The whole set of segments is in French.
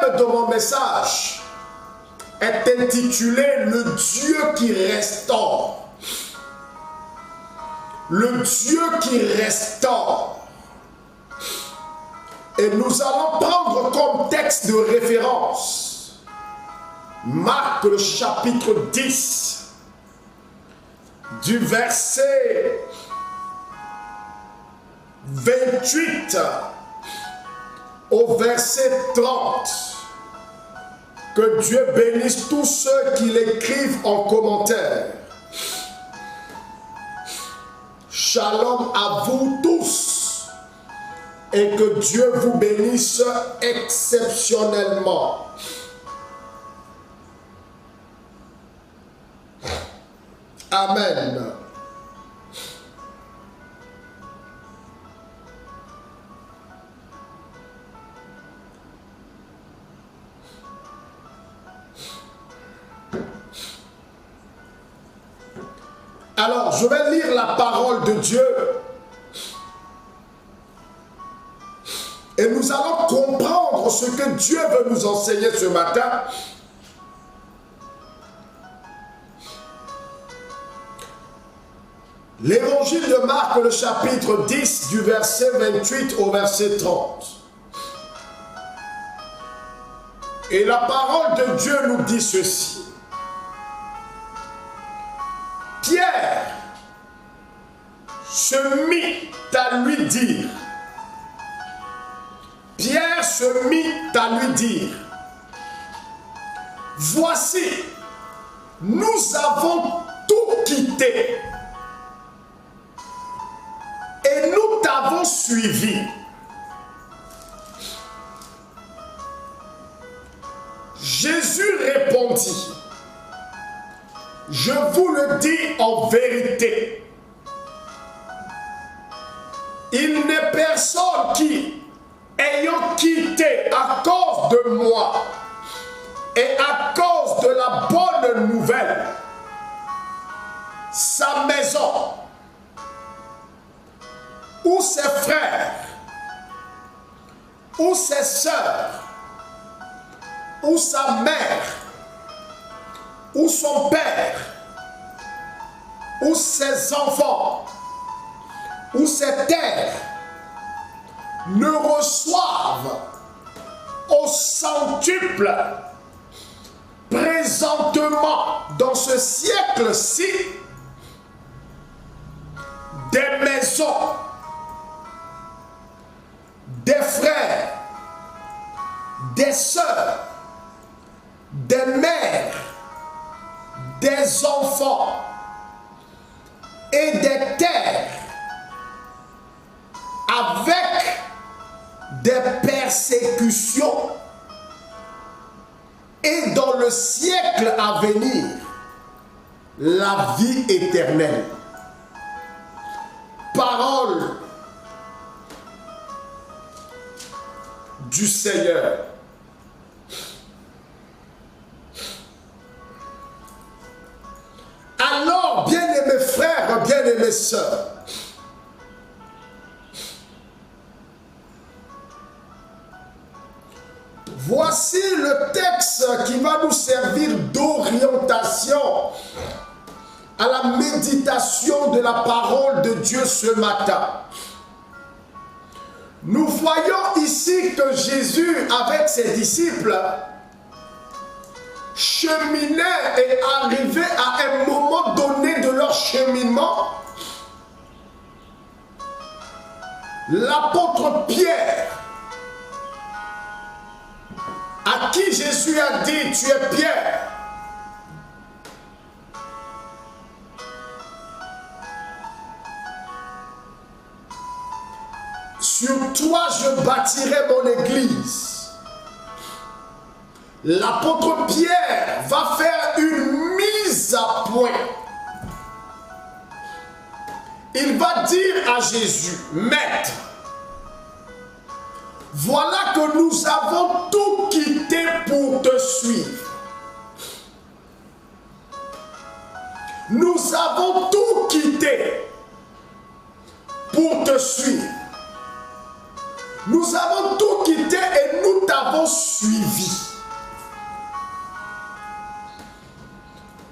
thème de mon message est intitulé « Le Dieu qui restaure ». Le Dieu qui restaure. Et nous allons prendre comme texte de référence Marc le chapitre 10 du verset 28 au verset 30. Que Dieu bénisse tous ceux qui l'écrivent en commentaire. Shalom à vous tous et que Dieu vous bénisse exceptionnellement. Amen. Alors, je vais lire la parole de Dieu et nous allons comprendre ce que Dieu veut nous enseigner ce matin. L'évangile de Marc, le chapitre 10, du verset 28 au verset 30. Et la parole de Dieu nous dit ceci. Pierre se mit à lui dire. Pierre se mit à lui dire. Voici, nous avons tout quitté. Et nous t'avons suivi. Jésus répondit. Je vous le dis en vérité, il n'est personne qui, ayant quitté à cause de moi et à cause de la bonne nouvelle, sa maison, ou ses frères, ou ses sœurs, ou sa mère, ou son père, ou ses enfants, ou ses terres, ne reçoivent au centuple présentement dans ce siècle-ci des maisons, des frères, des sœurs, des mères, des enfants et des terres avec des persécutions et dans le siècle à venir la vie éternelle. Parole du Seigneur. Alors, bien-aimés frères, bien-aimés sœurs, voici le texte qui va nous servir d'orientation à la méditation de la parole de Dieu ce matin. Nous voyons ici que Jésus, avec ses disciples, cheminait et arrivait à un moment donné de leur cheminement. L'apôtre Pierre, à qui Jésus a dit, tu es Pierre, sur toi je bâtirai mon église. L'apôtre Pierre va faire une mise à point. Il va dire à Jésus, Maître, voilà que nous avons tout quitté pour te suivre. Nous avons tout quitté pour te suivre. Nous avons tout quitté et nous t'avons suivi.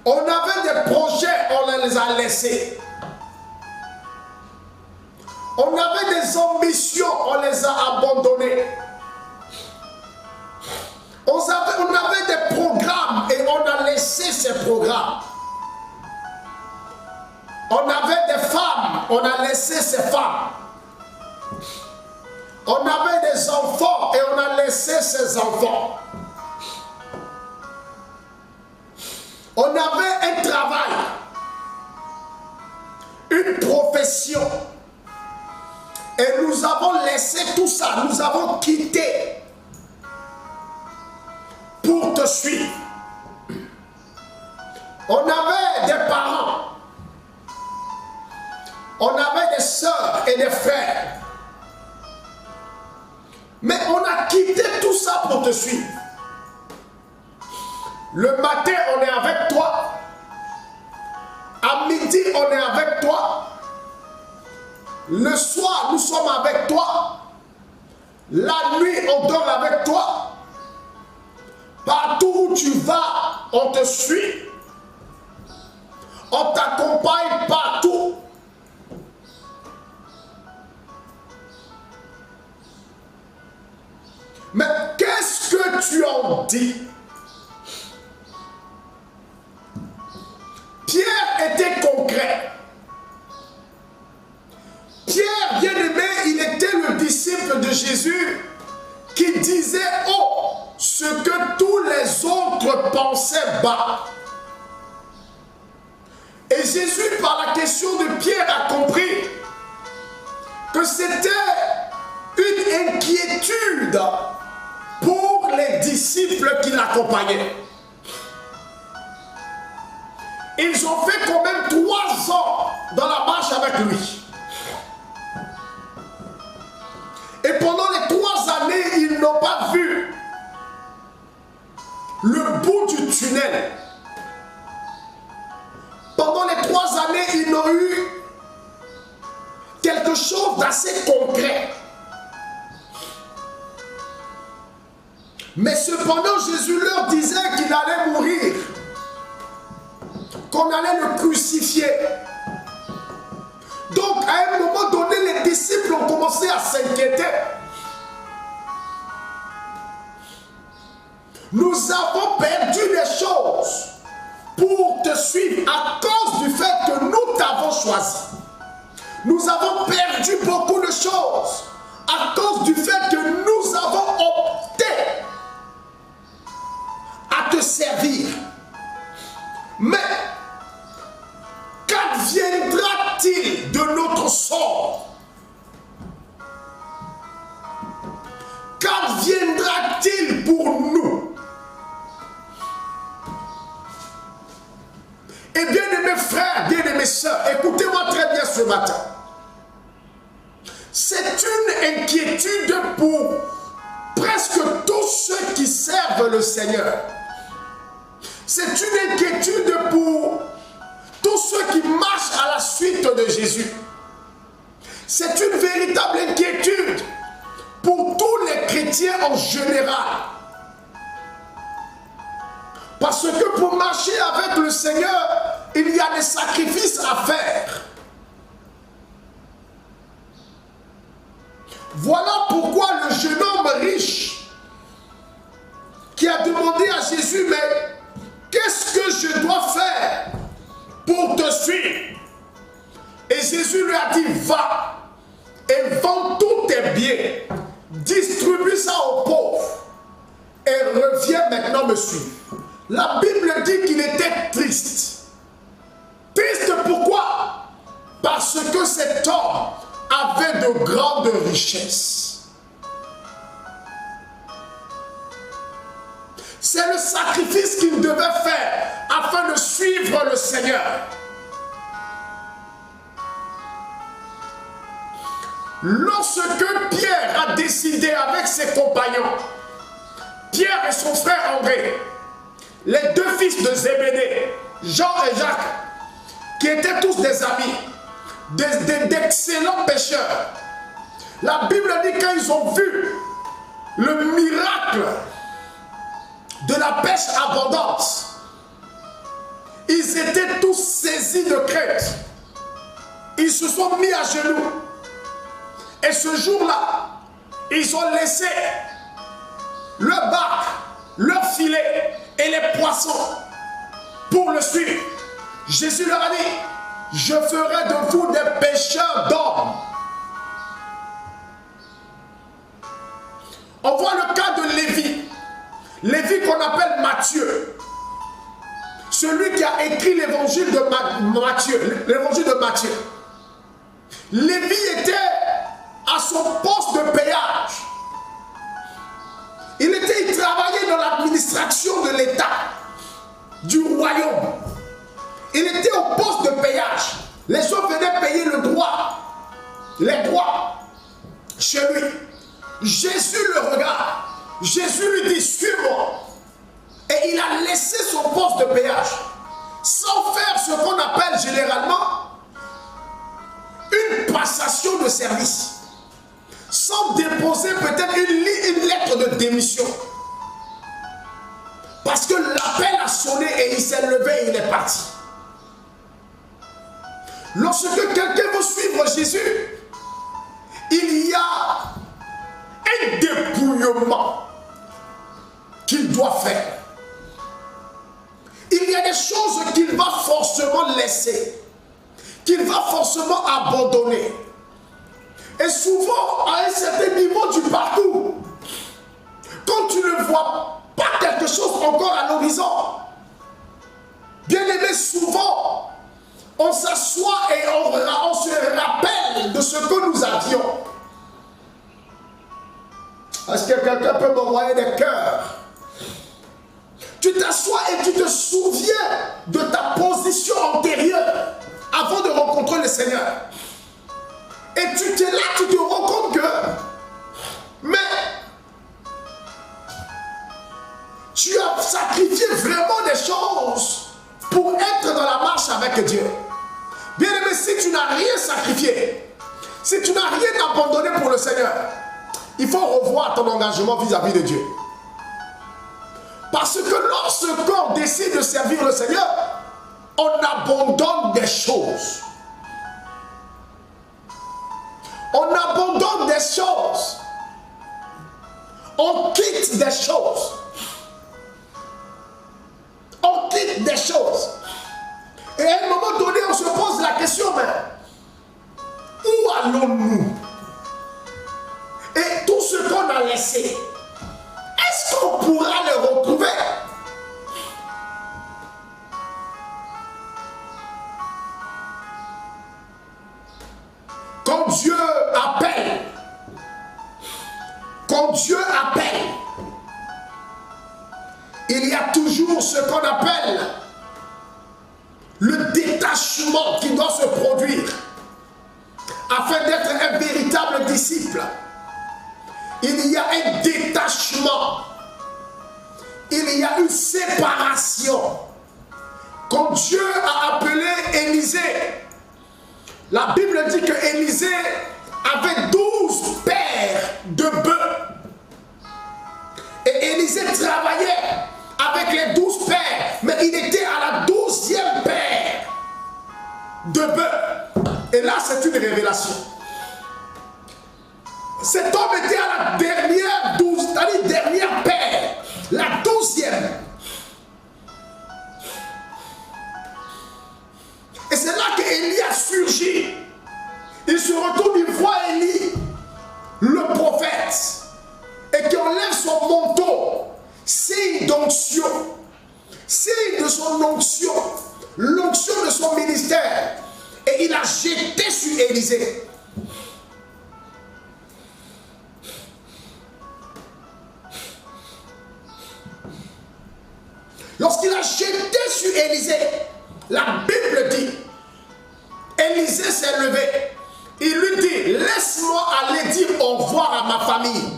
On avait des projets, on les a laissés. On avait des ambitions, on les a abandonnées. On avait des programmes et on a laissé ces programmes. On avait des femmes, on a laissé ces femmes. On avait des enfants et on a laissé ces enfants. On avait un travail, une profession. Et nous avons laissé tout ça, nous avons quitté pour te suivre. On avait des parents, on avait des sœurs et des frères. Mais on a quitté tout ça pour te suivre. Le matin, on est avec toi. À midi, on est avec toi. Le soir, nous sommes avec toi. La nuit, on dort avec toi. Partout où tu vas, on te suit. On t'accompagne partout. Mais qu'est-ce que tu en dis? Pierre était concret. Pierre, bien-aimé, il était le disciple de Jésus qui disait haut ce que tous les autres pensaient bas. Et Jésus, par la question de Pierre, a compris que c'était une inquiétude pour les disciples qui l'accompagnaient. Ils ont fait quand même 3 ans dans la marche avec lui. Et pendant les 3 années, ils n'ont pas vu le bout du tunnel. Pendant les 3 années, ils n'ont eu quelque chose d'assez concret. Mais cependant, Jésus leur disait qu'il allait mourir, qu'on allait le crucifier. Donc, à un moment donné, les disciples ont commencé à s'inquiéter. Nous avons perdu des choses pour te suivre à cause du fait que nous t'avons choisi. Nous avons perdu beaucoup de choses à cause du fait que nous avons opté à te servir. Mais qu'adviendra-t-il de notre sort? Qu'adviendra-t-il pour nous? Et bien aimés frères, bien aimés sœurs, écoutez-moi très bien ce matin. C'est une inquiétude pour presque tous ceux qui servent le Seigneur. C'est une inquiétude pour tous ceux qui marchent à la suite de Jésus. C'est une véritable inquiétude pour tous les chrétiens en général. Parce que pour marcher avec le Seigneur, il y a des sacrifices à faire. Voilà pourquoi le jeune homme riche qui a demandé à Jésus, mais qu'est-ce que je dois faire pour te suivre? Et Jésus lui a dit, va et vends tous tes biens, distribue ça aux pauvres et reviens maintenant me suivre. La Bible dit qu'il était triste. Triste pourquoi? Parce que cet homme avait de grandes richesses. C'est le sacrifice qu'il devait faire afin de suivre le Seigneur. Lorsque Pierre a décidé avec ses compagnons, Pierre et son frère André, les 2 fils de Zébédée, Jean et Jacques, qui étaient tous des amis, d'excellents pêcheurs, La Bible dit quand ils ont vu le miracle de la pêche abondante, ils étaient tous saisis de crainte. Ils se sont mis à genoux. Et ce jour-là, ils ont laissé leur barque, leur filet et les poissons pour le suivre. Jésus leur a dit, je ferai de vous des pêcheurs d'hommes. On voit le cas de Lévi. Lévi qu'on appelle Matthieu. Celui qui a écrit l'évangile de Matthieu. L'évangile de Matthieu. Lévi était à son poste de péage. Il travaillait dans l'administration de l'État, du royaume. Il était au poste de péage. Les gens venaient payer le droit, les droits chez lui. Jésus le regarde. Jésus lui dit, suis-moi. Et il a laissé son poste de péage sans faire ce qu'on appelle généralement une passation de service, sans déposer peut-être une lettre de démission. Parce que l'appel a sonné et il s'est levé et il est parti. Lorsque quelqu'un veut suivre Jésus, il y a un dépouillement qu'il doit faire. Il y a des choses qu'il va forcément laisser, qu'il va forcément abandonner. Et souvent, à un certain niveau du parcours, quand tu ne vois pas quelque chose encore à l'horizon, bien aimé, souvent, on s'assoit et on se rappelle de ce que nous avions. Est-ce que quelqu'un peut m'envoyer des cœurs? Tu t'assois et tu te souviens de ta position antérieure avant de rencontrer le Seigneur. Et tu es là, tu te rends compte que, mais tu as sacrifié vraiment des choses pour être dans la marche avec Dieu. Bien aimé, si tu n'as rien sacrifié, si tu n'as rien abandonné pour le Seigneur, il faut revoir ton engagement vis-à-vis de Dieu. Parce que lorsqu'on décide de servir le Seigneur, on abandonne des choses. On abandonne des choses. On quitte des choses. On quitte des choses. Et à un moment donné, on se pose la question, mais où allons-nous? Et tout ce qu'on a laissé, est-ce qu'on pourra le retrouver? Quand Dieu appelle, il y a toujours ce qu'on appelle le détachement qui doit se produire afin d'être un véritable disciple. Il y a un détachement, il y a une séparation. Quand Dieu a appelé Élisée, la Bible dit que Élisée avait 12 paires de bœufs. Et Élisée travaillait avec les 12 paires, mais il était à la 12e paire de bœufs. Et là, c'est une révélation. Cet homme était à la dernière paire, la 12e. Et c'est là qu'Élie a surgi. Il se retourne, il voit Élie, le prophète, et qui enlève son manteau, signe d'onction, signe de son onction, l'onction de son ministère, et il a jeté sur Élisée. Lorsqu'il a jeté sur Élisée, la Bible dit, Élisée s'est levé. Il lui dit, laisse-moi aller dire au revoir à ma famille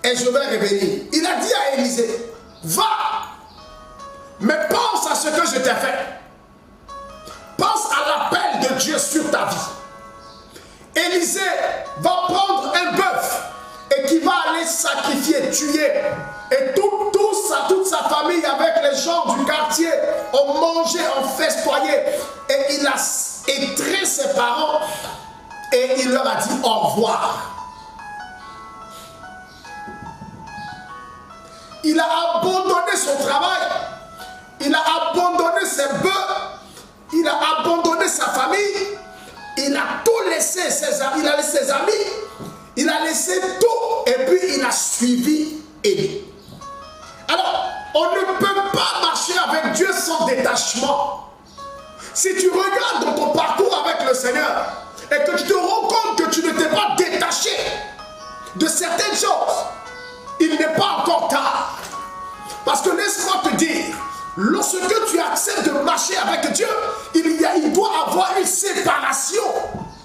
et je vais revenir. Il a dit à Élisée, va, mais pense à ce que je t'ai fait. Pense à l'appel de Dieu sur ta vie. Élisée va prendre un bœuf et qui va aller sacrifier, tuer. Et toute sa famille avec les gens du quartier ont mangé, ont festoyé. Et il a étreint ses parents et il leur a dit au revoir. Il a abandonné son travail, il a abandonné ses bœufs, il a abandonné sa famille, il a tout laissé, il a laissé ses amis, il a laissé tout et puis il a suivi Élie. Alors, on ne peut pas marcher avec Dieu sans détachement. Si tu regardes dans ton parcours avec le Seigneur et que tu te rends compte que tu ne t'es pas détaché de certaines choses, il n'est pas encore tard. Parce que laisse-moi te dire, lorsque tu acceptes de marcher avec Dieu, il doit avoir une séparation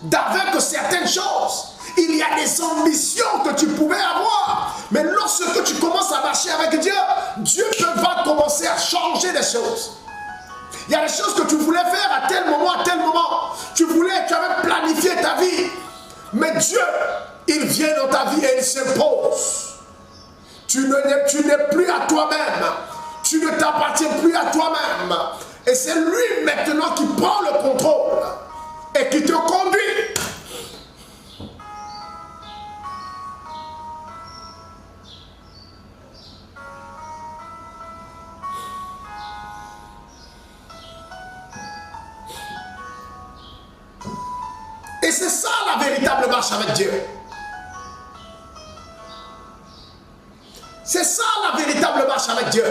d'avec certaines choses. Il y a des ambitions que tu pouvais avoir. Mais lorsque tu commences à marcher avec Dieu, Dieu va commencer à changer les choses. Il y a des choses que tu voulais faire à tel moment, à tel moment. Tu avais planifié ta vie. Mais Dieu, il vient dans ta vie et il s'impose. Tu n'es plus à toi-même. Tu ne t'appartiens plus à toi-même. Et c'est lui maintenant qui prend le contrôle et qui te conduit. Et c'est ça la véritable marche avec Dieu. C'est ça la véritable marche avec Dieu.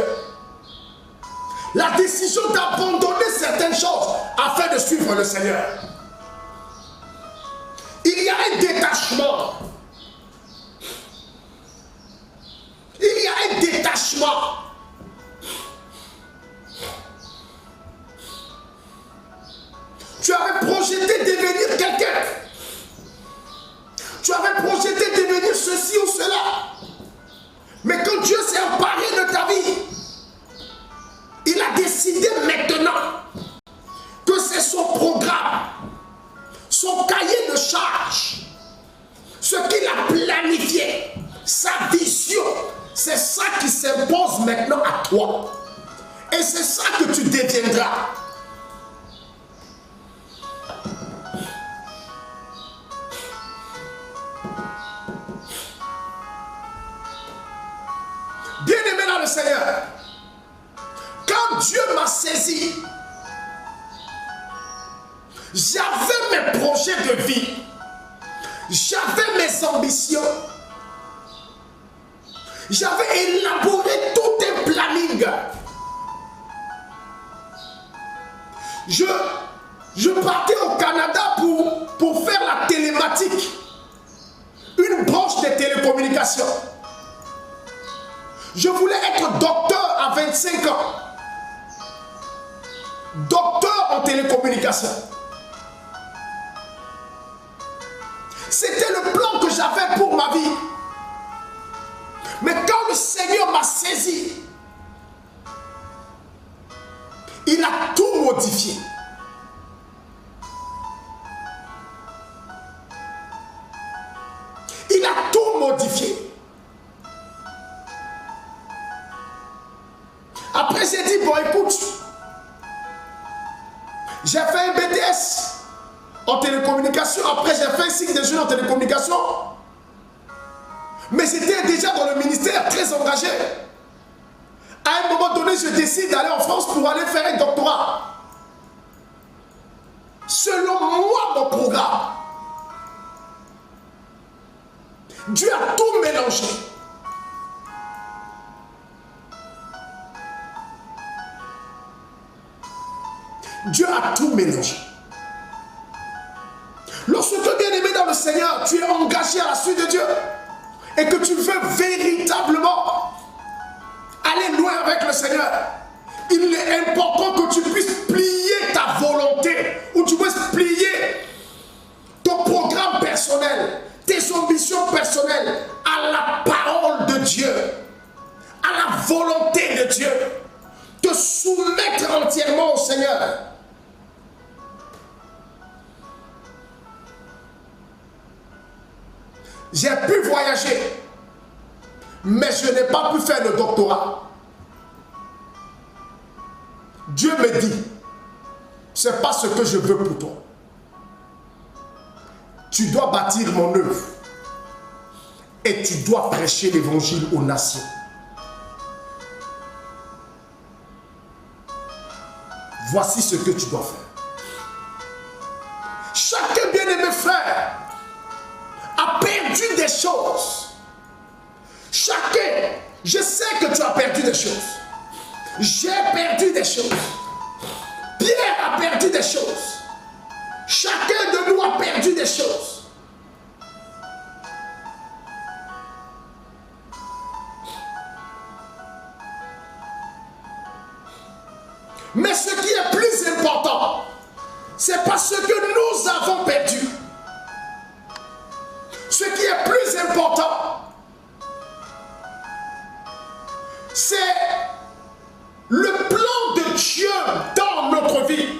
La décision d'abandonner certaines choses afin de suivre le Seigneur. Il y a un détachement. Il y a un détachement. Tu avais projeté devenir quelqu'un. Tu avais projeté devenir ceci ou cela. Mais quand Dieu s'est emparé de ta vie, il a décidé maintenant que c'est son programme, son cahier de charge, ce qu'il a planifié, sa vision, c'est ça qui s'impose maintenant à toi. Et c'est ça que tu deviendras. Bien-aimé dans le Seigneur, quand Dieu m'a saisi, j'avais mes projets de vie, j'avais mes ambitions, j'avais élaboré tout un planning. Je partais au Canada pour faire la télématique, une branche des télécommunications. Je voulais être docteur à 25 ans. Docteur en télécommunication. C'était le plan que j'avais pour ma vie. Mais quand le Seigneur m'a saisi, il a tout modifié. Il a tout modifié. Après, j'ai dit, bon, écoute, j'ai fait un BTS en télécommunication. Après, j'ai fait un cycle de jeunes en télécommunication. Mais j'étais déjà dans le ministère très engagé. À un moment donné, je décide d'aller en France pour aller faire un doctorat. Selon moi, mon programme. Dieu a tout mélangé. Dieu a tout mélangé. Lorsque tu es bien aimé dans le Seigneur, tu es engagé à la suite de Dieu et que tu veux véritablement aller loin avec le Seigneur, il est important que tu puisses plier ta volonté ou tu puisses plier ton programme personnel, tes ambitions personnelles à la parole de Dieu, à la volonté de Dieu. Te soumettre entièrement au Seigneur. J'ai pu voyager, mais je n'ai pas pu faire le doctorat. Dieu me dit, ce n'est pas ce que je veux pour toi. Tu dois bâtir mon œuvre et tu dois prêcher l'évangile aux nations. Voici ce que tu dois faire. Chacun bien-aimé frère a perdu des choses. Chacun, je sais que tu as perdu des choses. J'ai perdu des choses. Pierre a perdu des choses. Chacun de nous a perdu des choses. Mais ce qui est plus important, c'est pas ce que nous avons perdu. Ce qui est plus important, c'est le plan de Dieu dans notre vie.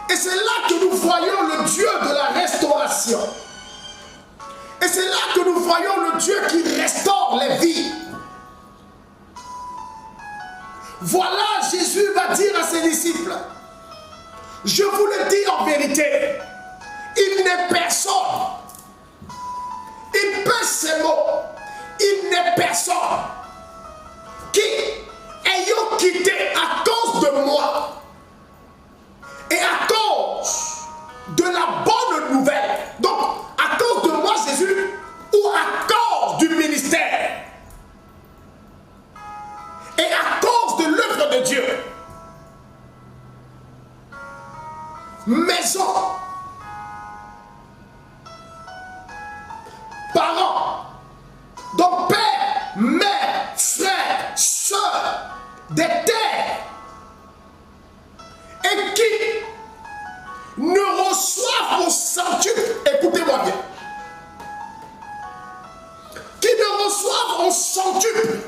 Et c'est là que nous voyons le Dieu de la restauration. Et c'est là que nous voyons le Dieu qui restaure les vies. Voilà, Jésus va dire à ses disciples, je vous le dis en vérité, il n'est personne, il pèse ses mots, il n'est personne qui, ayant quitté à cause de moi et à cause de la bonne nouvelle, donc à cause de moi Jésus, ou à cause du ministère, et à cause de l'œuvre de Dieu, maison, parents, donc père, mère, frère, soeur, des terres, et qui ne reçoivent au centuple, écoutez-moi bien, qui ne reçoivent au centuple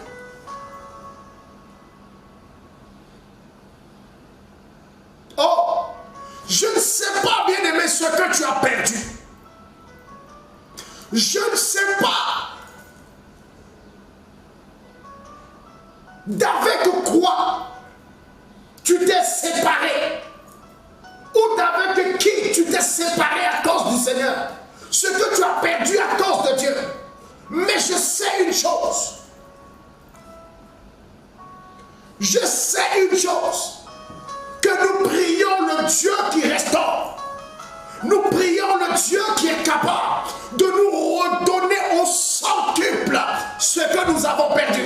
oh, je ne sais pas, bien-aimé, ce que tu as perdu. Je ne sais pas d'avec quoi tu t'es séparé ou d'avec qui tu t'es séparé à cause du Seigneur. Ce que tu as perdu à cause de Dieu. Mais je sais une chose. Je sais une chose. Que nous prions le Dieu qui restaure. Nous prions le Dieu qui est capable de nous redonner au centuple ce que nous avons perdu.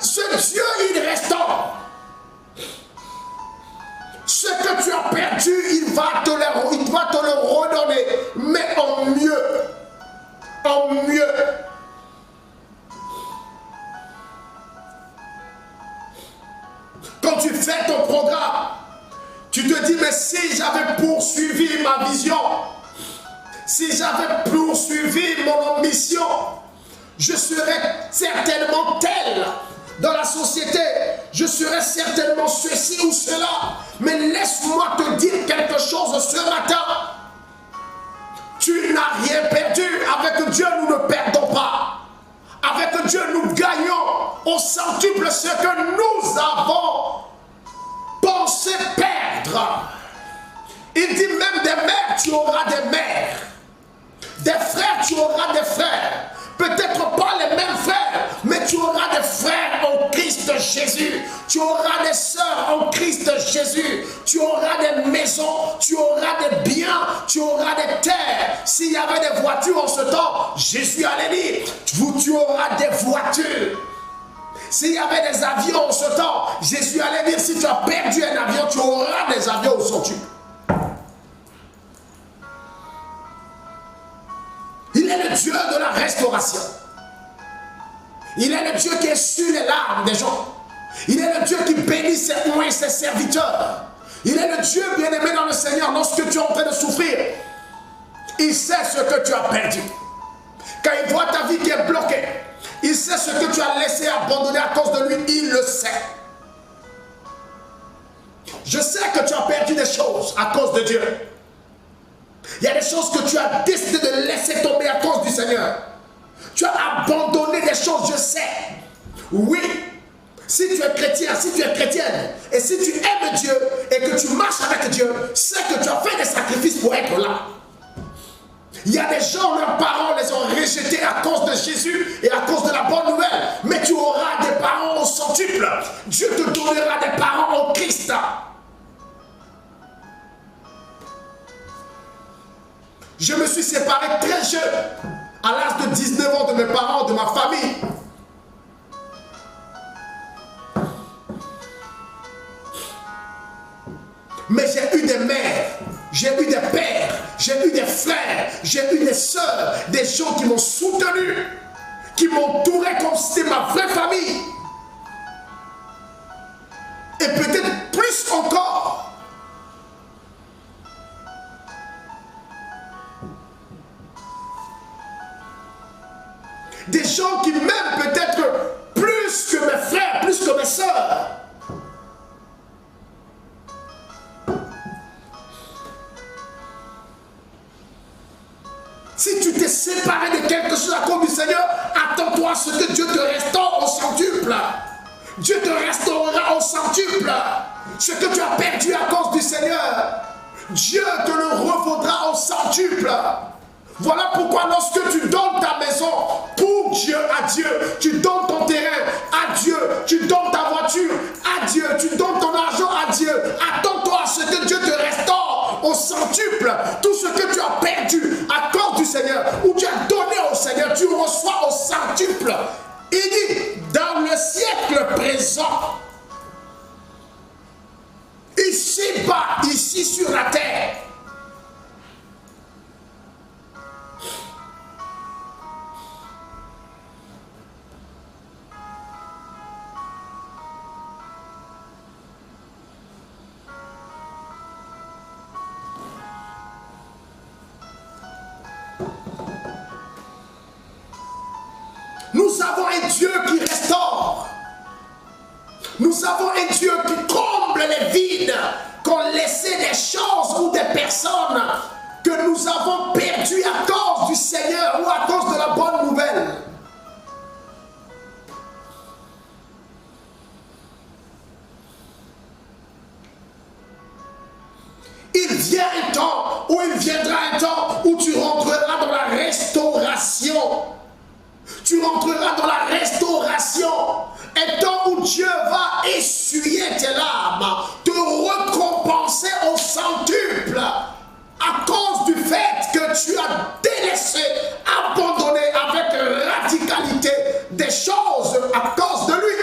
Ce Dieu, il restaure. Ce que tu as perdu, il va te le redonner, mais en mieux. En mieux. Quand tu fais ton programme, tu te dis, mais si j'avais poursuivi ma vision, si j'avais poursuivi mon ambition, je serais certainement tel dans la société, je serais certainement ceci ou cela. Mais laisse-moi te dire quelque chose ce matin. Tu n'as rien perdu. Avec Dieu, nous ne perdons pas. Avec Dieu, nous gagnons au centuple ce que nous avons pensé perdre. Il dit même des mères, tu auras des mères. Des frères, tu auras des frères. Peut-être pas les mêmes frères, mais tu auras des frères en Christ Jésus. Tu auras des sœurs en Christ Jésus. Tu auras des maisons, tu auras des biens, tu auras des terres. S'il y avait des voitures en ce temps, Jésus allait dire, tu auras des voitures. S'il y avait des avions en ce temps, Jésus allait dire, si tu as perdu un avion, tu auras des avions au centuple. Il est le Dieu de la restauration. Il est le Dieu qui essuie les larmes des gens. Il est le Dieu qui bénit ses serviteurs. Il est le Dieu bien-aimé dans le Seigneur. Lorsque tu es en train de souffrir, il sait ce que tu as perdu. Quand il voit ta vie qui est bloquée, Il sait ce que tu as laissé abandonner à cause de lui. Il le sait. Je sais que tu as perdu des choses à cause de Dieu. Il y a des choses que tu as décidé de laisser tomber à cause du Seigneur. Tu as abandonné des choses, je sais. Oui, si tu es chrétien, si tu es chrétienne, et si tu aimes Dieu et que tu marches avec Dieu, c'est que tu as fait des sacrifices pour être là. Il y a des gens, leurs parents les ont rejetés à cause de Jésus et à cause de la bonne nouvelle. Mais tu auras des parents au centuple. Dieu te donnera des parents en Christ. Je me suis séparé très jeune, à l'âge de 19 ans, de mes parents, de ma famille. Mais j'ai eu des mères, j'ai eu des pères, j'ai eu des frères, j'ai eu des sœurs, des gens qui m'ont soutenu, qui m'entouraient comme si c'était ma vraie famille. Et peut-être plus encore. Des gens qui m'aiment peut-être plus que mes frères, plus que mes sœurs. Si tu t'es séparé de quelque chose à cause du Seigneur, attends-toi à ce que Dieu te restaure au centuple. Dieu te restaurera au centuple. Ce que tu as perdu à cause du Seigneur, Dieu te le revaudra au centuple. Voilà pourquoi lorsque tu donnes ta maison pour Dieu, à Dieu, tu donnes ton terrain à Dieu, tu donnes ta voiture à Dieu, tu donnes ton argent à Dieu, attends-toi à ce que Dieu te restaure au centuple. Tout ce que tu as perdu à cause du Seigneur, ou tu as donné au Seigneur, tu reçois au centuple. Il dit, dans le siècle présent, ici-bas, ici sur la terre, nous avons un Dieu qui restaure. Nous avons un Dieu qui comble les vides qu'ont laissé des choses ou des personnes que nous avons perdues à cause du Seigneur ou à cause de la bonne nouvelle. Il vient un temps, ou il viendra un temps où tu rentreras dans la restauration. Tu rentreras dans la restauration. Un temps où Dieu va essuyer tes larmes, te récompenser au centuple à cause du fait que tu as délaissé, abandonné avec radicalité des choses à cause de lui.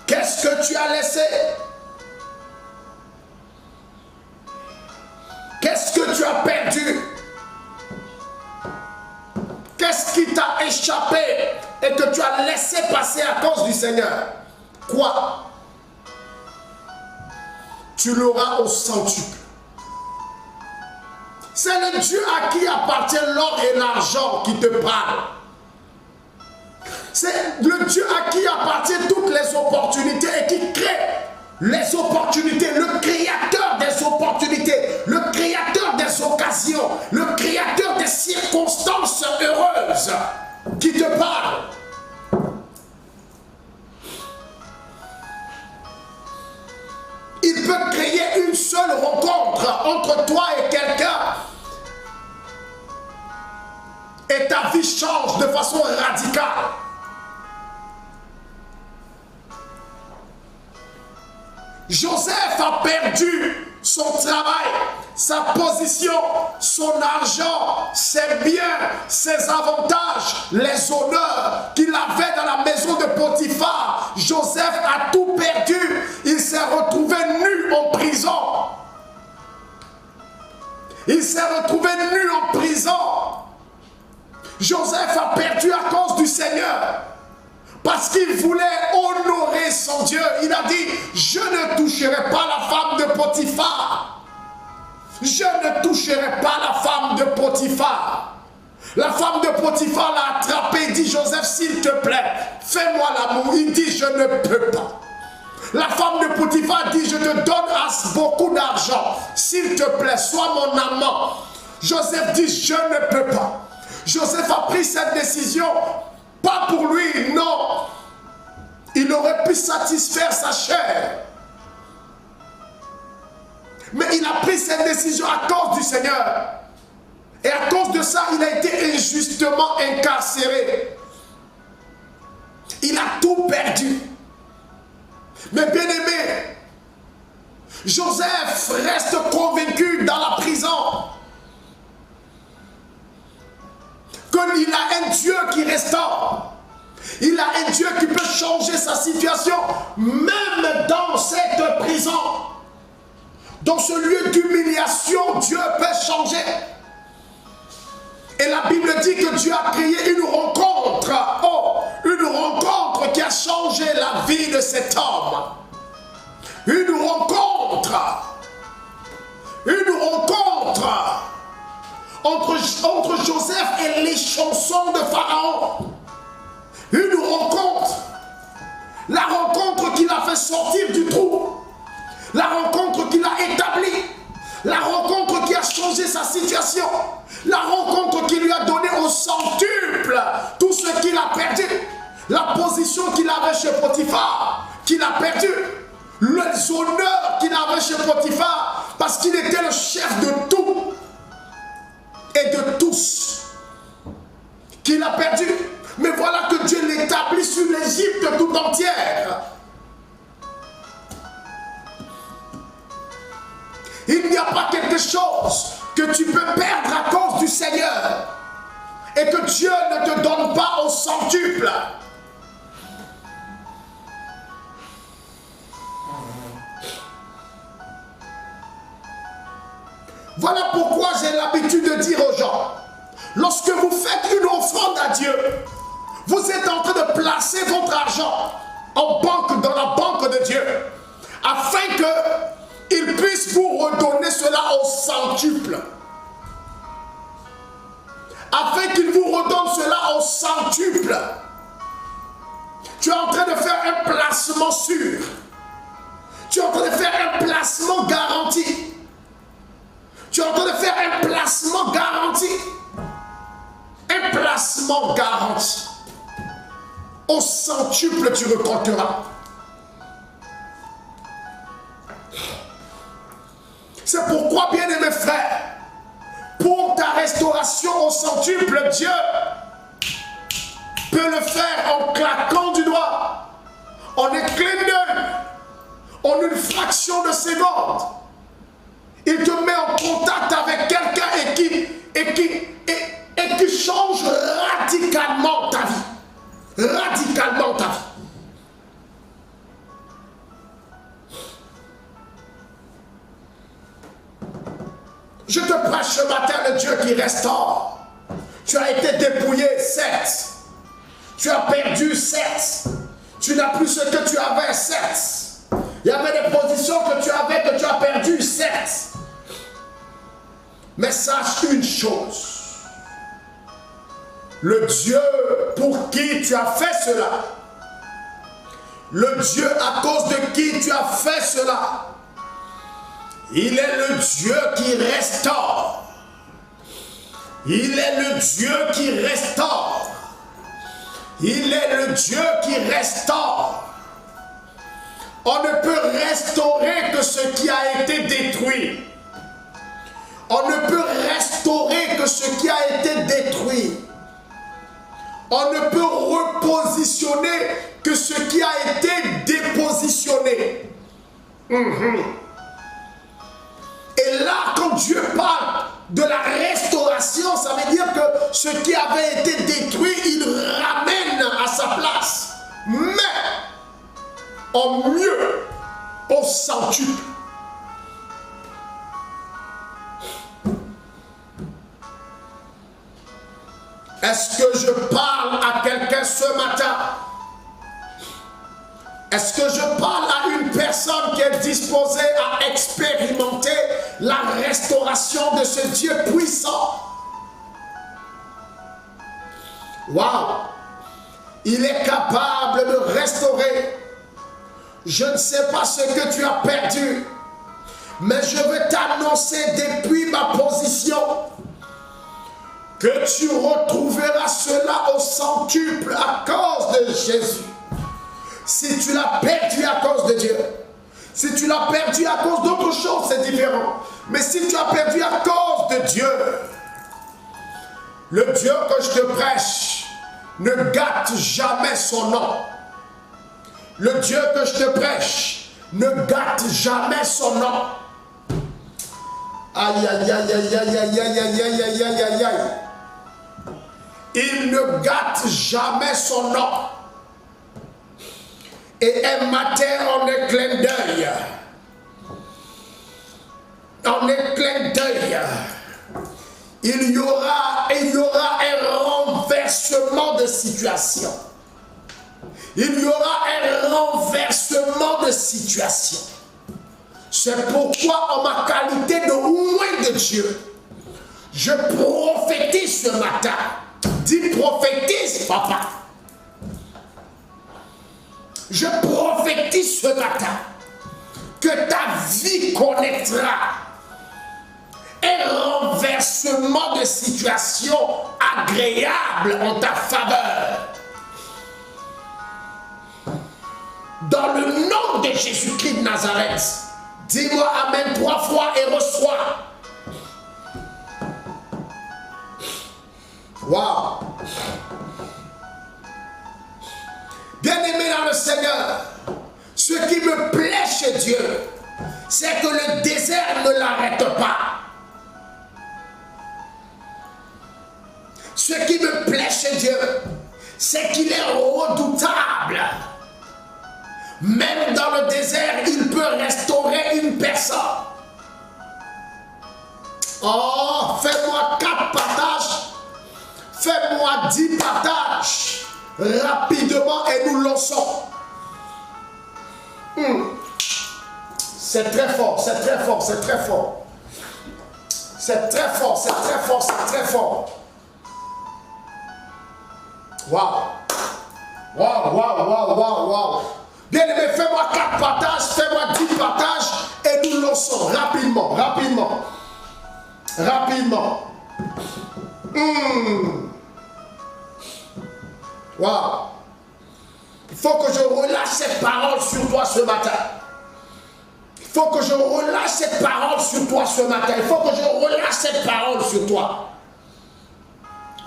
Qu'est-ce que tu as laissé? Qu'est-ce que tu as perdu? Qu'est-ce qui t'a échappé et que tu as laissé passer à cause du Seigneur? Quoi? Tu l'auras au centuple. C'est le Dieu à qui appartient l'or et l'argent qui te parle. C'est le Dieu à qui appartiennent toutes les opportunités et qui crée les opportunités, le créateur des opportunités, le créateur des occasions, le créateur des circonstances heureuses qui te parle. Il peut créer une seule rencontre entre toi et quelqu'un et ta vie change de façon radicale. Joseph a perdu son travail, sa position, son argent, ses biens, ses avantages, les honneurs qu'il avait dans la maison de Potiphar. Joseph a tout perdu. Il s'est retrouvé nu en prison. Il s'est retrouvé nu en prison. Joseph a perdu à cause du Seigneur. Parce qu'il voulait honorer son Dieu. Il a dit, je ne toucherai pas la femme de Potiphar. Je ne toucherai pas la femme de Potiphar. La femme de Potiphar l'a attrapé et dit, Joseph, s'il te plaît, fais-moi l'amour. Il dit, je ne peux pas. La femme de Potiphar dit, je te donne beaucoup d'argent. S'il te plaît, sois mon amant. Joseph dit, je ne peux pas. Joseph a pris cette décision, pas pour lui, non. Il aurait pu satisfaire sa chair. Mais il a pris cette décision à cause du Seigneur. Et à cause de ça, il a été injustement incarcéré. Il a tout perdu. Mais bien aimé, Joseph reste convaincu dans la prison qu'il a un Dieu qui restaure. Il a un Dieu qui peut changer sa situation, même dans cette prison. Dans ce lieu d'humiliation, Dieu peut changer. Et la Bible dit que Dieu a créé une rencontre. Oh, une rencontre qui a changé la vie de cet homme. Une rencontre. Une rencontre entre Joseph et les chansons de Pharaon. Une rencontre. La rencontre qui l'a fait sortir du trou. La rencontre qui l'a établi. La rencontre qui a changé sa situation. La rencontre qui lui a donné au centuple tout ce qu'il a perdu. La position qu'il avait chez Potiphar, qu'il a perdu. Les honneurs qu'il avait chez Potiphar, parce qu'il était le chef de tout et de tous, qu'il a perdu. Mais voilà que Dieu l'établit sur l'Égypte tout entière. Il n'y a pas quelque chose que tu peux perdre à cause du Seigneur et que Dieu ne te donne pas au centuple. Voilà pourquoi j'ai l'habitude de dire aux gens, lorsque vous faites une offrande à Dieu, vous êtes en train de placer votre argent en banque, dans la banque de Dieu, afin qu'il puisse vous redonner cela au centuple. Afin qu'il vous redonne cela au centuple. Tu es en train de faire un placement sûr. Tu es en train de faire un placement garanti. Tu es en train de faire un placement garanti. Un placement garanti. Au centuple, tu récolteras. C'est pourquoi, bien-aimés frères, pour ta restauration au centuple, Dieu peut le faire en claquant du doigt, en un clin d'œil, en une fraction de seconde. Il te met en contact avec quelqu'un et qui change radicalement ta vie. Radicalement ta vie. Je te prêche ce matin le Dieu qui restaure. Tu as été dépouillé, certes. Tu as perdu, certes. Tu n'as plus ce que tu avais, certes. Il y avait des positions que tu avais, que tu as perdues, certes. Mais sache une chose. Le Dieu pour qui tu as fait cela, le Dieu à cause de qui tu as fait cela, il est le Dieu qui restaure. Il est le Dieu qui restaure. Il est le Dieu qui restaure. On ne peut restaurer que ce qui a été détruit. On ne peut restaurer que ce qui a été détruit. On ne peut repositionner que ce qui a été dépositionné. Et là, quand Dieu parle de la restauration, ça veut dire que ce qui avait été détruit, il ramène à sa place. Mais en mieux, au centuple. Est-ce que je parle à quelqu'un ce matin? Est-ce que je parle à une personne qui est disposée à expérimenter la restauration de ce Dieu puissant? Waouh! Il est capable de restaurer. Je ne sais pas ce que tu as perdu, mais je veux t'annoncer depuis ma position que tu retrouveras cela au centuple à cause de Jésus. Si tu l'as perdu à cause de Dieu, si tu l'as perdu à cause d'autre chose, c'est différent. Mais si tu as perdu à cause de Dieu, le Dieu que je te prêche ne gâte jamais son nom. Le Dieu que je te prêche ne gâte jamais son nom. Aïe, aïe, aïe, aïe, aïe, aïe, aïe, aïe, aïe, aïe, aïe, aïe, aïe. Il ne gâte jamais son nom. Et un matin, en un clin d'œil, il y aura un renversement de situation. Il y aura un renversement de situation. C'est pourquoi, en ma qualité de loin de Dieu, je prophétise ce matin. Dis prophétise, papa. Je prophétise ce matin que ta vie connaîtra un renversement de situation agréable en ta faveur. Dans le nom de Jésus-Christ de Nazareth, dis-moi Amen 3 fois et reçois. Waouh! Bien-aimé dans le Seigneur, ce qui me plaît chez Dieu, c'est que le désert ne l'arrête pas. Ce qui me plaît chez Dieu, c'est qu'il est redoutable. Même dans le désert, il peut restaurer une personne. Oh, fais-moi 4 partages. Fais-moi 10 partages. Rapidement et nous lançons. C'est très fort, c'est très fort, c'est très fort. C'est très fort, c'est très fort, c'est très fort. Waouh. Waouh, waouh, waouh, waouh, waouh. Bien aimé, fais-moi 4 partages, fais-moi 10 partages et nous lançons rapidement, rapidement. Rapidement. Waouh. Il faut que je relâche cette parole sur toi ce matin. Il faut que je relâche cette parole sur toi ce matin. Il faut que je relâche cette parole sur toi.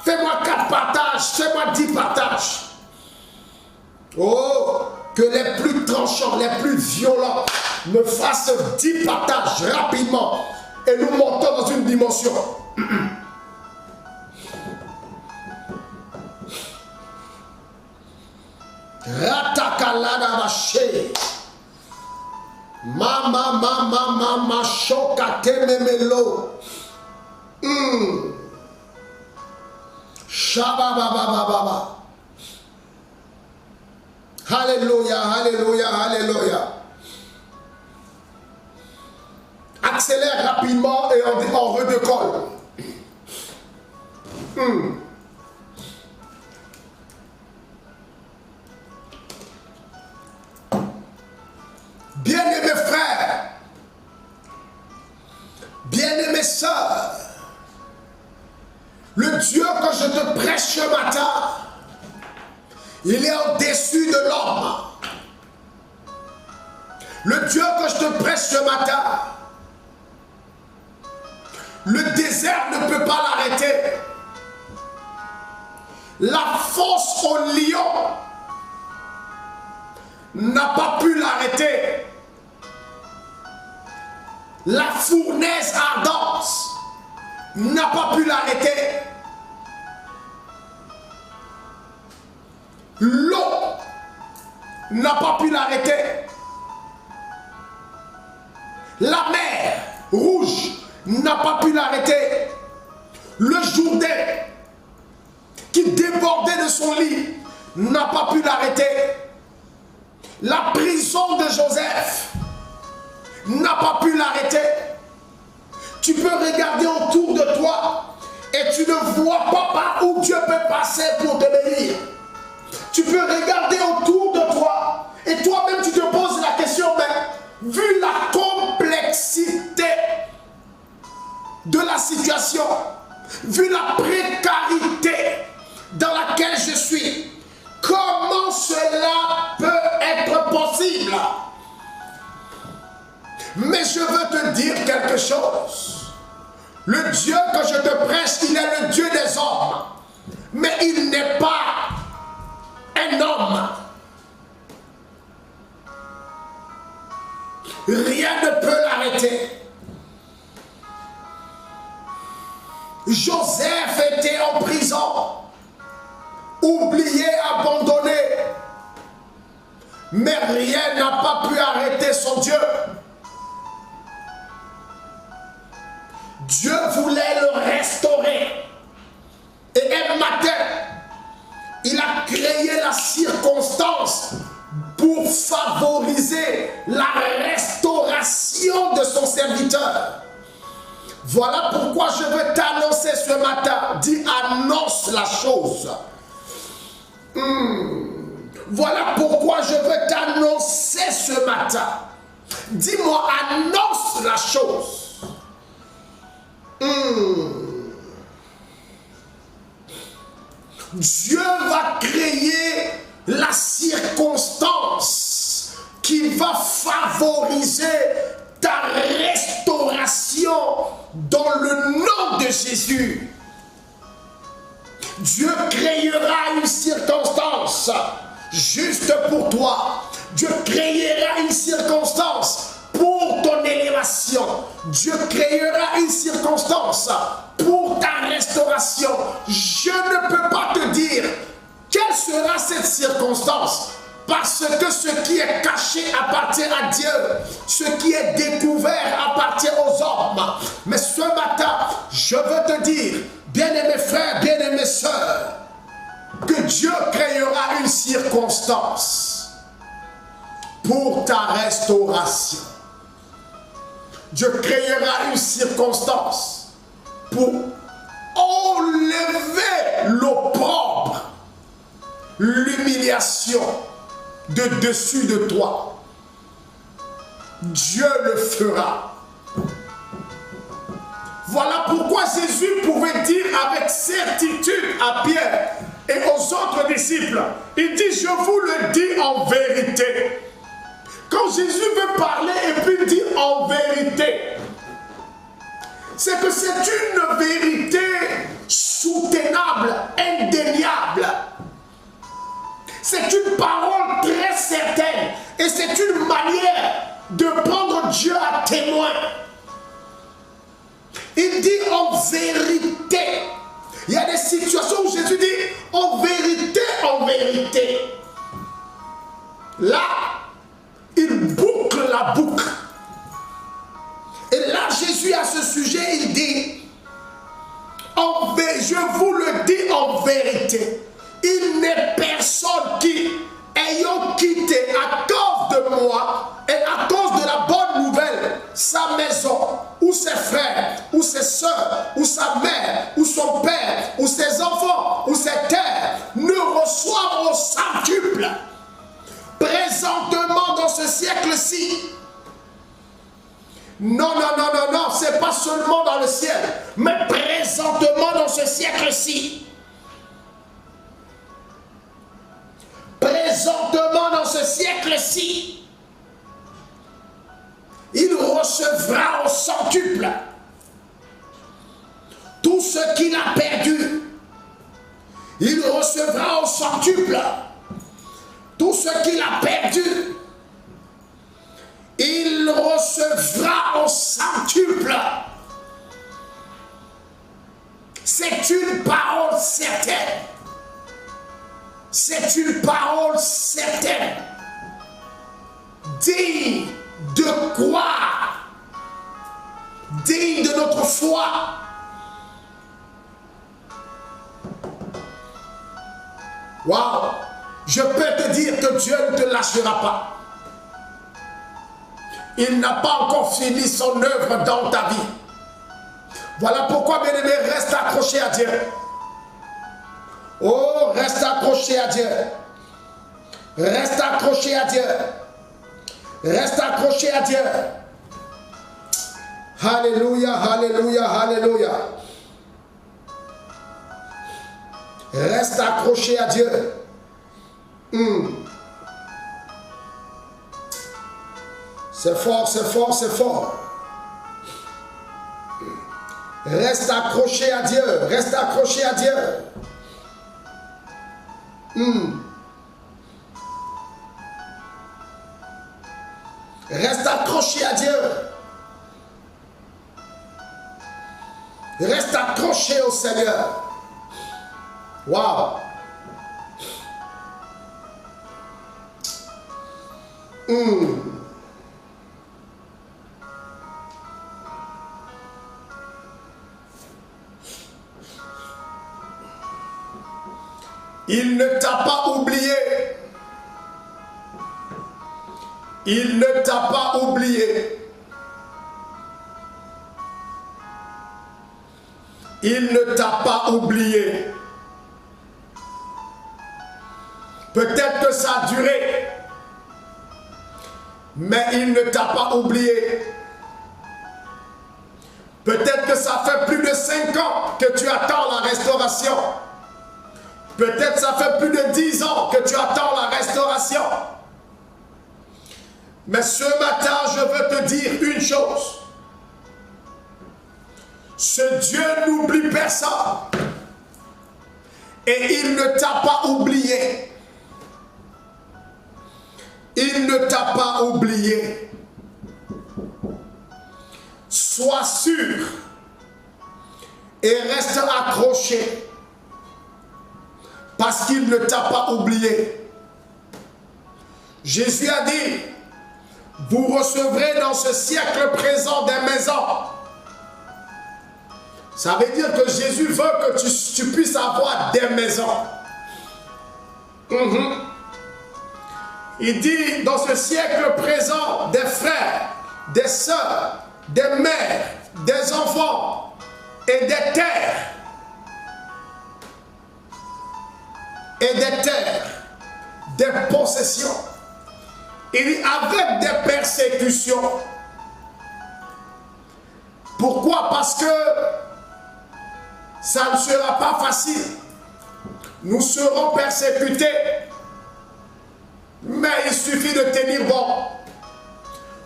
Fais-moi 4 partages, fais-moi 10 partages. Oh, que les plus tranchants, les plus violents me fassent 10 partages rapidement. Et nous montons dans une dimension. Ratakalada vaché. Mama shokate memelo. Shabababababa. Alléluia, alléluia, alléluia. Accélère rapidement et on redécolle. Bien-aimés frères, bien-aimés sœurs, le Dieu que je te prêche ce matin, il est au-dessus de l'homme. Le Dieu que je te prêche ce matin, le désert ne peut pas l'arrêter. La fosse au lion n'a pas pu l'arrêter. La fournaise ardente n'a pas pu l'arrêter. L'eau n'a pas pu l'arrêter. La mer rouge n'a pas pu l'arrêter. Le Jourdain qui débordait de son lit n'a pas pu l'arrêter. La prison de Joseph n'a pas pu l'arrêter. Tu peux regarder autour de toi et tu ne vois pas par où Dieu peut passer pour te bénir. Tu peux regarder autour de toi et toi-même tu te poses la question, mais vu la complexité de la situation, vu la précarité dans laquelle je suis, comment cela peut être possible? Mais je veux te dire quelque chose. Le Dieu que je te prêche, il est le Dieu des hommes. Mais il n'est pas un homme. Rien ne peut l'arrêter. Joseph était en prison, oublié, abandonné. Mais rien n'a pas pu arrêter son Dieu. Dieu voulait le restaurer. Et un matin, il a créé la circonstance pour favoriser la restauration de son serviteur. Voilà pourquoi je veux t'annoncer ce matin. Dis, annonce la chose. Voilà pourquoi je veux t'annoncer ce matin. Dis-moi, annonce la chose. Dieu va créer la circonstance qui va favoriser ta restauration dans le nom de Jésus. Dieu créera une circonstance juste pour toi. Dieu créera une circonstance pour ton élévation. Dieu créera une circonstance pour ta restauration. Je ne peux pas te dire quelle sera cette circonstance, parce que ce qui est caché appartient à Dieu. Ce qui est découvert appartient aux hommes. Mais ce matin, je veux te dire, bien-aimés frères, bien-aimées sœurs, que Dieu créera une circonstance pour ta restauration. Dieu créera une circonstance pour enlever l'opprobre, l'humiliation de dessus de toi. Dieu le fera. Voilà pourquoi Jésus pouvait dire avec certitude à Pierre et aux autres disciples, il dit, je vous le dis en vérité. Quand Jésus veut parler et puis dire en vérité, c'est que c'est une vérité soutenable, indéniable. C'est une parole très certaine et c'est une manière de prendre Dieu à témoin. Il dit en vérité. Il y a des situations où Jésus dit en vérité, en vérité. Là, il boucle la boucle. Et là, Jésus, à ce sujet, il dit, je vous le dis en vérité, il n'est personne qui, ayant quitté à cause de moi et à cause de la bonne nouvelle, sa maison, ou ses frères, ou ses soeurs, ou sa mère, ou son père, ou ses enfants, ou ses terres, ne reçoivent au centuple. Présentement dans ce siècle-ci. Non, non, non, non, non, c'est pas seulement dans le ciel, mais présentement dans ce siècle-ci. Présentement dans ce siècle-ci, il recevra au centuple tout ce qu'il a perdu. Il recevra au centuple tout ce qu'il a perdu. Il recevra au centuple. C'est une parole certaine. C'est une parole certaine. Digne de quoi? Digne de notre foi. Waouh! je peux te dire que Dieu ne te lâchera pas. Il n'a pas encore fini son œuvre dans ta vie. Voilà pourquoi, bien-aimé, reste accroché à Dieu. Oh, reste accroché à Dieu. Reste accroché à Dieu. Reste accroché à Dieu. Alléluia, alléluia, alléluia. Reste accroché à Dieu. C'est fort, c'est fort, c'est fort. Reste accroché à Dieu. Reste accroché à Dieu. Reste accroché à Dieu. Reste accroché au Seigneur. Waouh. Il ne t'a pas oublié. Il ne t'a pas oublié. Il ne t'a pas oublié. Peut-être que ça a duré, mais il ne t'a pas oublié. Peut-être que ça fait plus de 5 ans que tu attends la restauration. Peut-être ça fait plus de 10 ans que tu attends la restauration. Mais ce matin, je veux te dire une chose. Ce Dieu n'oublie personne. Et il ne t'a pas oublié. Il ne t'a pas oublié. Sois sûr et reste accroché parce qu'il ne t'a pas oublié. Jésus a dit, vous recevrez dans ce siècle présent des maisons. Ça veut dire que Jésus veut que tu puisses avoir des maisons. Il dit dans ce siècle présent des frères, des sœurs, des mères, des enfants et des terres. Et des terres, des possessions. Il dit avec des persécutions. Pourquoi? Parce que ça ne sera pas facile. Nous serons persécutés. Mais il suffit de tenir bon.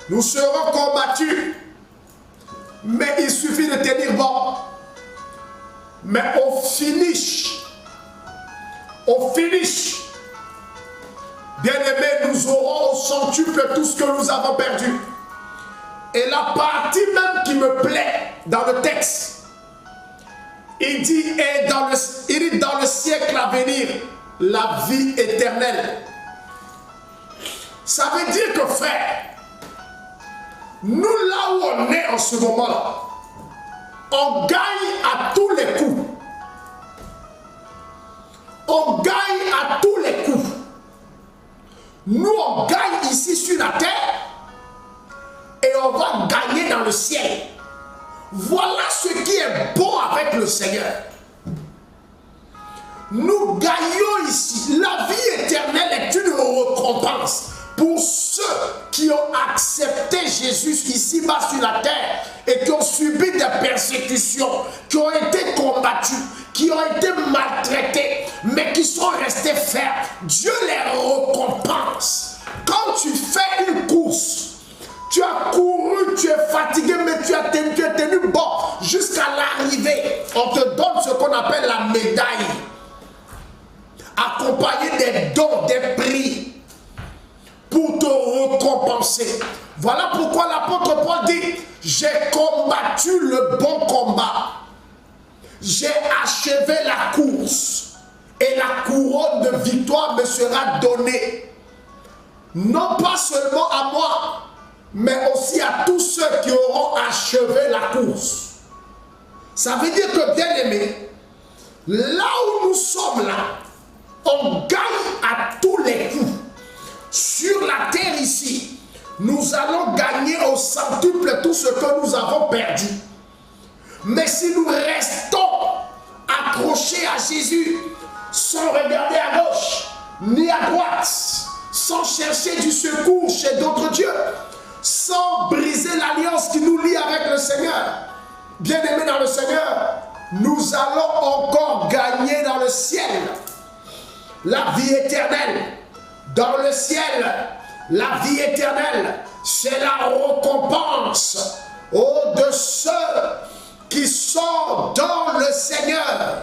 Nous serons combattus. Mais il suffit de tenir bon. Mais au finish, bien-aimés, nous aurons au centuple tout ce que nous avons perdu. Et la partie même qui me plaît dans le texte, il dit, dans le siècle à venir, la vie éternelle. Ça veut dire que, frère, nous là où on est en ce moment-là, on gagne à tous les coups. On gagne à tous les coups. Nous, on gagne ici sur la terre et on va gagner dans le ciel. Voilà ce qui est bon avec le Seigneur. Nous gagnons ici. La vie éternelle est une récompense pour ceux qui ont accepté Jésus ici-bas sur la terre et qui ont subi des persécutions, qui ont été combattus, qui ont été maltraités, mais qui sont restés fermes. Dieu les récompense. Quand tu fais une course, tu as couru, tu es fatigué, mais tu es tenu bon jusqu'à l'arrivée. On te donne ce qu'on appelle la médaille, accompagnée des dons, des prix, pour te récompenser. Voilà pourquoi l'apôtre Paul dit, j'ai combattu le bon combat. J'ai achevé la course et la couronne de victoire me sera donnée. Non pas seulement à moi, mais aussi à tous ceux qui auront achevé la course. Ça veut dire que, bien aimé, là où nous sommes là, on gagne à tous nous allons gagner au centuple tout ce que nous avons perdu. Mais si nous restons accrochés à Jésus, sans regarder à gauche ni à droite, sans chercher du secours chez d'autres dieux, sans briser l'alliance qui nous lie avec le Seigneur, bien-aimés dans le Seigneur, nous allons encore gagner dans le ciel la vie éternelle. Dans le ciel, la vie éternelle, c'est la récompense de ceux qui sont dans le Seigneur.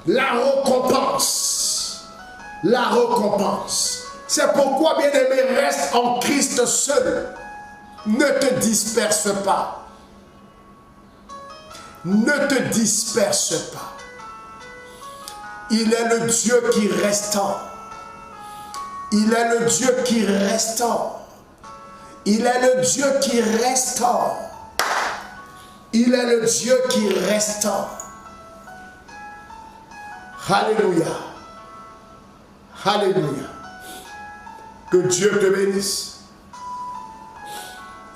La récompense. La récompense. C'est pourquoi, bien-aimé, reste en Christ seul. Ne te disperse pas. Ne te disperse pas. Il est le Dieu qui restaure. Il est le Dieu qui restaure. Il est le Dieu qui restaure. Il est le Dieu qui restaure. Alléluia. Alléluia. Que Dieu te bénisse.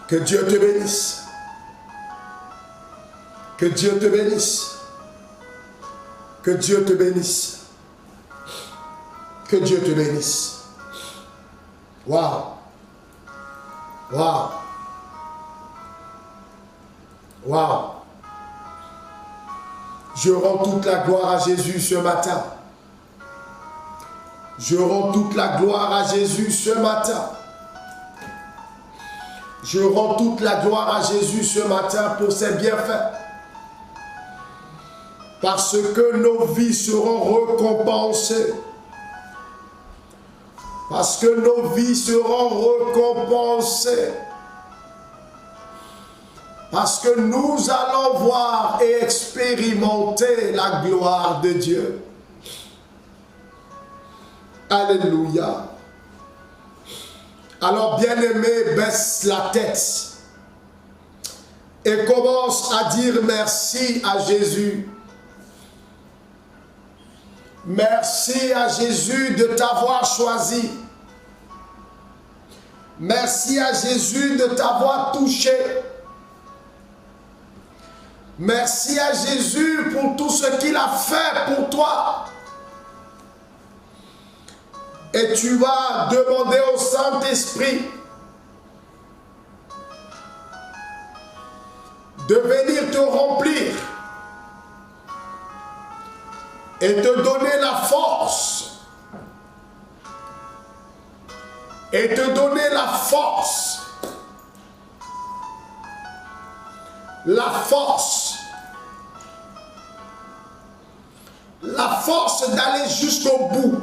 Que Dieu te bénisse. Que Dieu te bénisse. Que Dieu te bénisse. Que Dieu te bénisse. Waouh. Waouh. Waouh. Je rends toute la gloire à Jésus ce matin. Je rends toute la gloire à Jésus ce matin. Je rends toute la gloire à Jésus ce matin pour ses bienfaits. Parce que nos vies seront récompensées. Parce que nos vies seront récompensées. Parce que nous allons voir et expérimenter la gloire de Dieu. Alléluia. Alors, bien-aimé, baisse la tête et commence à dire merci à Jésus. Merci à Jésus de t'avoir choisi. Merci à Jésus de t'avoir touché. Merci à Jésus pour tout ce qu'il a fait pour toi. Et tu vas demander au Saint-Esprit de venir te remplir et te donner la force. Et te donner la force. La force. La force d'aller jusqu'au bout.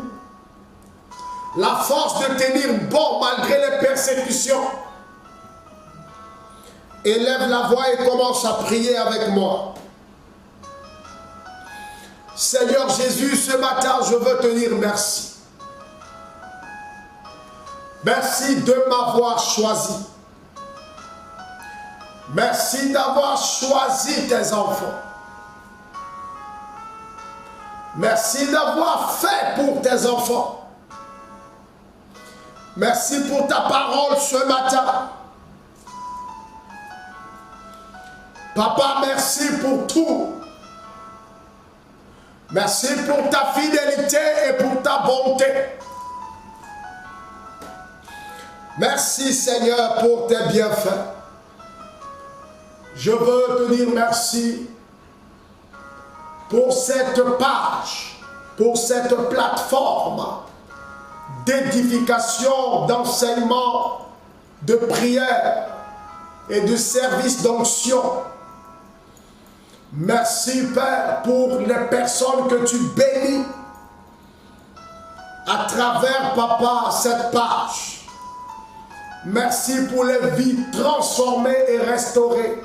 La force de tenir bon malgré les persécutions. Élève la voix et commence à prier avec moi. Seigneur Jésus, ce matin, je veux te dire merci. Merci de m'avoir choisi. Merci d'avoir choisi tes enfants. Merci d'avoir fait pour tes enfants. Merci pour ta parole ce matin. Papa, merci pour tout. Merci pour ta fidélité et pour ta bonté. Merci Seigneur pour tes bienfaits. Je veux te dire merci pour cette page, pour cette plateforme d'édification, d'enseignement, de prière et de service d'onction. Merci Père pour les personnes que tu bénis à travers Papa cette page. Merci pour les vies transformées et restaurées.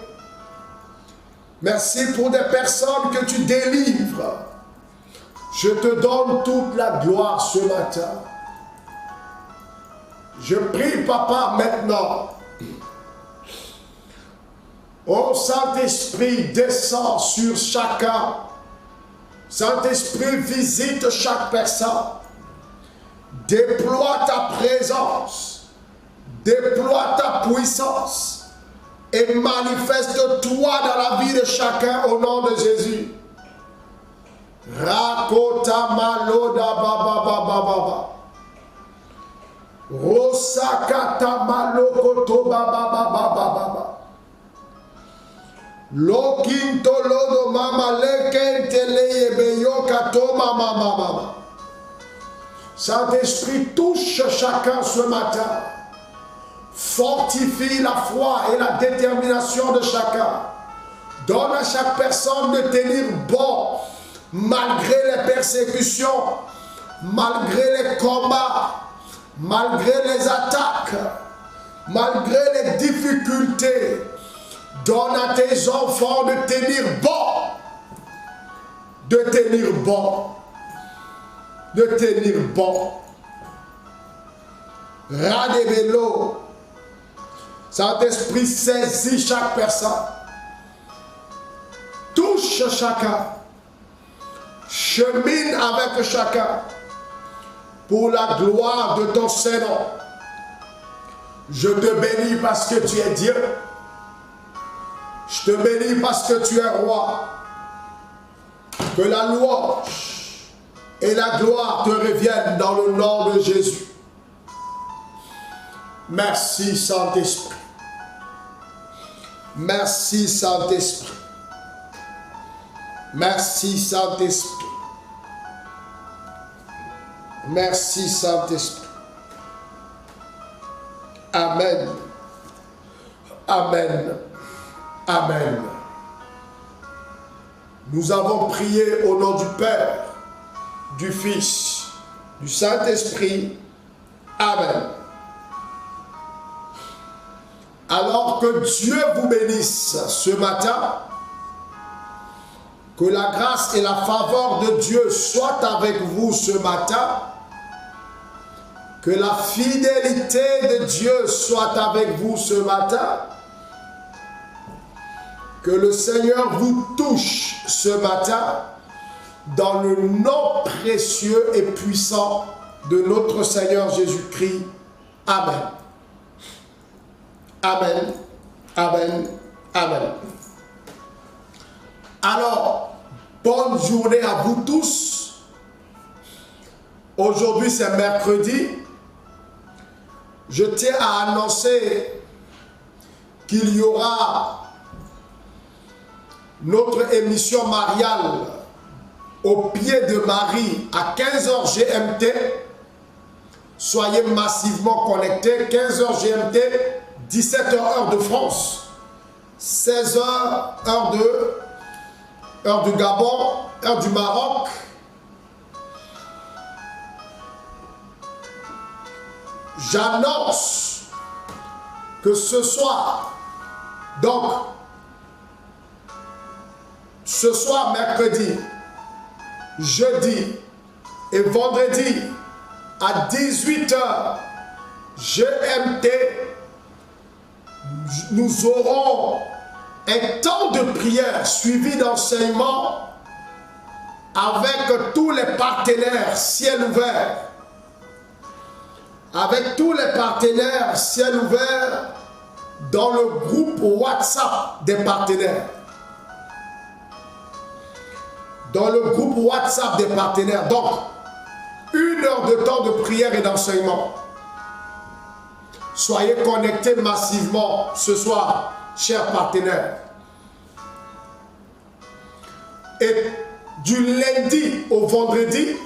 Merci pour des personnes que tu délivres. Je te donne toute la gloire ce matin. Je prie, Papa, maintenant. Ô Saint-Esprit, descends sur chacun. Saint-Esprit, visite chaque personne. Déploie ta présence. Déploie ta puissance et manifeste-toi dans la vie de chacun au nom de Jésus. Rakota maloda baba baba baba. Rosakata malokoto baba baba baba. Lokinto lodo mama lekentele yebeyo kato mama mama. Saint-Esprit, touche chacun ce matin. Fortifie la foi et la détermination de chacun. Donne à chaque personne de tenir bon malgré les persécutions, malgré les combats, malgré les attaques, malgré les difficultés. Donne à tes enfants de tenir bon, de tenir bon, de tenir bon. Radebelo. Saint-Esprit, saisit chaque personne. Touche chacun. Chemine avec chacun. Pour la gloire de ton Saint-Nom. Je te bénis parce que tu es Dieu. Je te bénis parce que tu es roi. Que la louange et la gloire te reviennent dans le nom de Jésus. Merci Saint-Esprit. Merci Saint-Esprit. Merci Saint-Esprit. Merci Saint-Esprit. Amen. Amen. Amen. Nous avons prié au nom du Père, du Fils, du Saint-Esprit. Amen. Alors que Dieu vous bénisse ce matin, que la grâce et la faveur de Dieu soient avec vous ce matin, que la fidélité de Dieu soit avec vous ce matin, que le Seigneur vous touche ce matin dans le nom précieux et puissant de notre Seigneur Jésus-Christ. Amen. Amen. Amen. Amen. Alors, bonne journée à vous tous. Aujourd'hui, c'est mercredi. Je tiens à annoncer qu'il y aura notre émission mariale au pied de Marie à 15h GMT. Soyez massivement connectés. 15h GMT, 17h heure de France, 16h heure du Gabon, heure du Maroc. J'annonce que ce soir, donc ce soir mercredi, jeudi et vendredi à 18h GMT, nous aurons un temps de prière suivi d'enseignement avec tous les partenaires ciel ouvert. Avec tous les partenaires ciel ouvert dans le groupe WhatsApp des partenaires. Dans le groupe WhatsApp des partenaires. Donc, 1 heure de temps de prière et d'enseignement. Soyez connectés massivement ce soir, chers partenaires. Et du lundi au vendredi,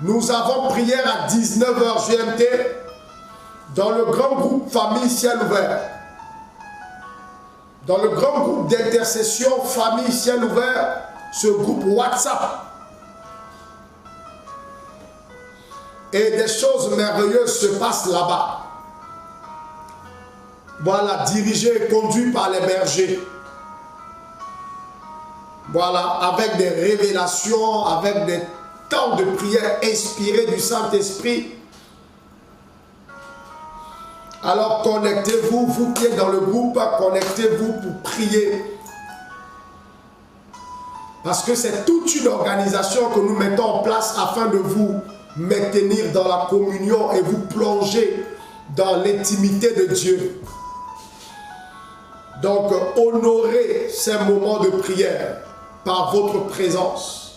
nous avons prière à 19h GMT dans le grand groupe Famille Ciel Ouvert. Dans le grand groupe d'intercession Famille Ciel Ouvert, ce groupe WhatsApp. Et des choses merveilleuses se passent là-bas. Voilà, dirigé et conduit par les bergers. Voilà, avec des révélations, avec des temps de prière inspirés du Saint-Esprit. Alors connectez-vous, vous qui êtes dans le groupe, connectez-vous pour prier. Parce que c'est toute une organisation que nous mettons en place afin de vous maintenir dans la communion et vous plonger dans l'intimité de Dieu. Donc, honorez ces moments de prière par votre présence.